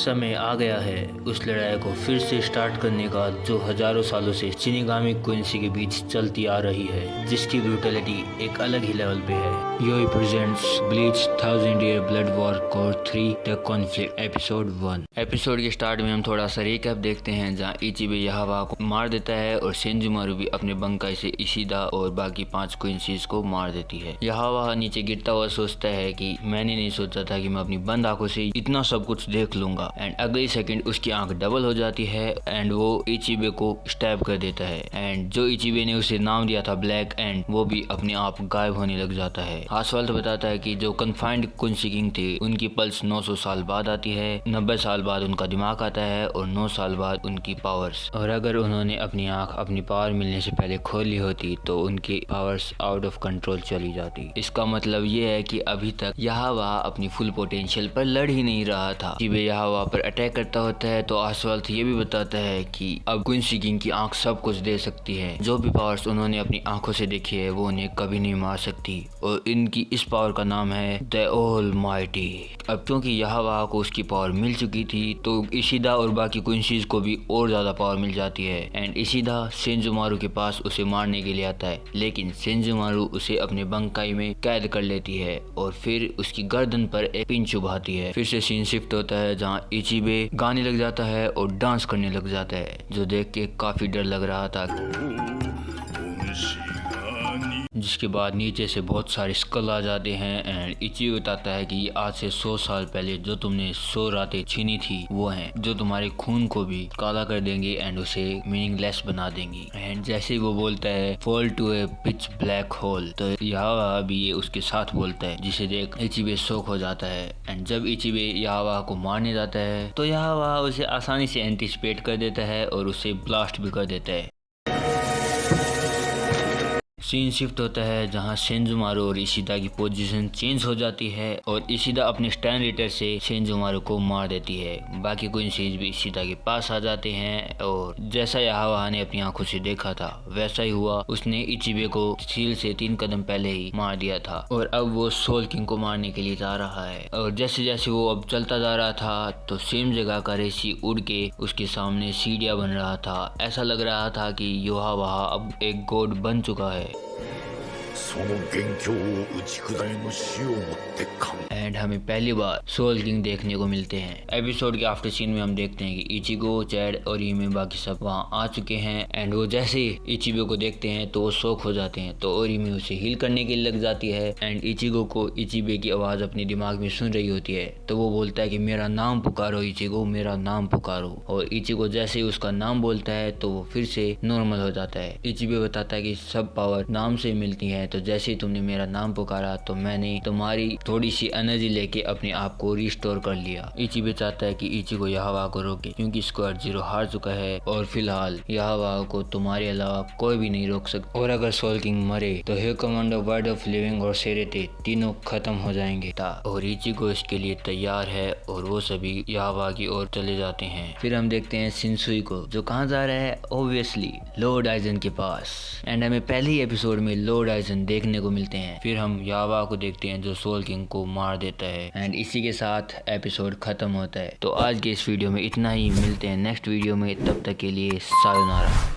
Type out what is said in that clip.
समय आ गया है उस लड़ाई को फिर से स्टार्ट करने का जो हजारों सालों से शिनिगामी क्विंसी के बीच चलती आ रही है, जिसकी ब्रूटलिटी एक अलग ही लेवल पे है। योई presents Bleach 1000 year blood war cour 3 the conflict episode 1। Episode के स्टार्ट में हम थोड़ा सा रिकैप देखते हैं जहां इचिबे याहवा को मार देता है और सेंजुमारू भी अपने बंकाई से इशिदा और बाकी 5 क्विंसीज को मार देती है। याहवा नीचे गिरता हुआ सोचता है कि मैंने नहीं सोचा था कि मैं अपनी बंद आंखों से इतना सब कुछ देख लूंगा, एंड अगले सेकंड उसकी आंख डबल हो जाती है एंड वो इचिबे को स्टैब कर देता है। एंड जो इचिबे ने उसे नाम दिया था ब्लैक एंड, वो भी अपने आप गायब होने लग जाता है। हास्वाल्ट बताता है कि जो कन्फाइंड क्विंसी किंग थे उनकी पल्स 900 साल बाद आती है, 90 साल बाद उनका दिमाग आता है और 9 साल बाद उनकी पावर्स। और अगर उन्होंने अपनी आंख अपनी पावर मिलने से पहले खोल ली होती तो उनकी पावर्स आउट ऑफ कंट्रोल चली जाती। इसका मतलब ये है कि अभी तक याहवा अपनी फुल पोटेंशियल पर लड़ ही नहीं रहा था। इचिबे याहवा पर अटैक करता होता है तो हास्वाल्ट ये भी बताता है कि अब क्विंसी किंग की आंख सब कुछ दे सकती है। जो भी पावर्स उन्होंने अपनी आंखों से देखी है वो उन्हें कभी नहीं मार सकती, और इनकी इस पावर का नाम है द ऑलमाइटी। अब क्योंकि याहवा को उसकी पावर मिल चुकी थी तो इशिदा और बाकी क्विंसीज को भी और ज्यादा पावर मिल जाती है। एंड इशिदा सेंजुमारू के पास उसे मारने के लिए आता है, लेकिन सेंजुमारू उसे अपने बंकाई में कैद कर लेती है और फिर उसकी गर्दन पर एक पिन चुभाती है। फिर से सीन शिफ्ट होता है जहाँ इचिबे गाने लग जाता है और डांस करने लग जाता है, जो देख के काफी डर लग रहा था। जिसके बाद नीचे से बहुत सारे स्कल आ जाते हैं एंड इची बताता है कि ये आज से 100 साल पहले जो तुमने 100 रातें छीनी थी वो हैं, जो तुम्हारे खून को भी काला कर देंगे एंड उसे मीनिंगलेस बना देंगी। एंड जैसे ही वो बोलता है fall to a pitch black hole, तो याहवा भी ये उसके साथ बोलता है, जिसे देख इचिबे शॉक हो जाता है। एंड जब इचिबे याहवा को मारने जाता है तो याहवा उसे आसानी से एंटिसिपेट कर देता है और उसे ब्लास्ट भी कर देता है। सीन शिफ्ट होता है जहां सेंजुमारू और इशिदा की पोजीशन चेंज हो जाती है और इशिदा अपने स्टैंड रीटर से सेंजुमारू को मार देती है। बाकी क्विंसीज भी इशिदा के पास आ जाते हैं और जैसा याहवा ने अपनी आंखों से देखा था वैसा ही हुआ। उसने इचिबे को सील से 3 कदम पहले ही मार दिया था और अब वो सोल किंग को मारने के लिए जा रहा है। और जैसे जैसे वो अब चलता जा रहा था तो सेम जगह का रेसी उड़ के उसके सामने सीढ़ियां बन रहा था। ऐसा लग रहा था कि याहवा अब एक गॉड बन चुका है। एंड हमें पहली बार सोल किंग देखने को मिलते हैं। एपिसोड के आफ्टर सीन में हम देखते हैं कि इचिगो, चैड और ईमे बाकी सब वहां आ चुके हैं। एंड वो जैसे इचिबे को देखते हैं तो वो शॉक हो जाते हैं, तो ओरीमे उसे हील करने के लिए लग जाती है। एंड इचिगो को इचिबे की आवाज अपने दिमाग में सुन रही होती है, तो वो बोलता है कि मेरा नाम पुकारो इचिगो, मेरा नाम पुकारो। और इचिगो जैसे ही उसका नाम बोलता है तो वो फिर से नॉर्मल हो जाता है। इचिबे बताता है कि सब पावर नाम से मिलती है, तो जैसे ही तुमने मेरा नाम पुकारा तो मैंने तुम्हारी थोड़ी सी एनर्जी लेके अपने आप को रिस्टोर कर लिया। इचिबे चाहता है कि इचिगो याहवा को रोके क्योंकि स्क्वाड 0 हार चुका है और फिलहाल याहवा को तुम्हारे अलावा कोई भी नहीं रोक सकता, और अगर सोल किंग मरे तो हे कमांडो वर्ड ऑफ लिविंग और सेरेते तीनों खत्म हो जाएंगे। और इचिगो इसके लिए तैयार है और वो सभी याहवा की ओर चले जाते हैं। फिर हम देखते हैं शिनसुई को, जो कहाँ जा रहा है, ऑब्वियसली लॉर्ड आइजन के पास। एंड हमें पहले ही एपिसोड में लॉर्ड आइजन देखने को मिलते हैं। फिर हम याहवा को देखते हैं जो सोल किंग को मार देता है। एंड इसी के साथ एपिसोड खत्म होता है। तो आज के इस वीडियो में इतना ही, मिलते हैं नेक्स्ट वीडियो में, तब तक के लिए सायोनारा।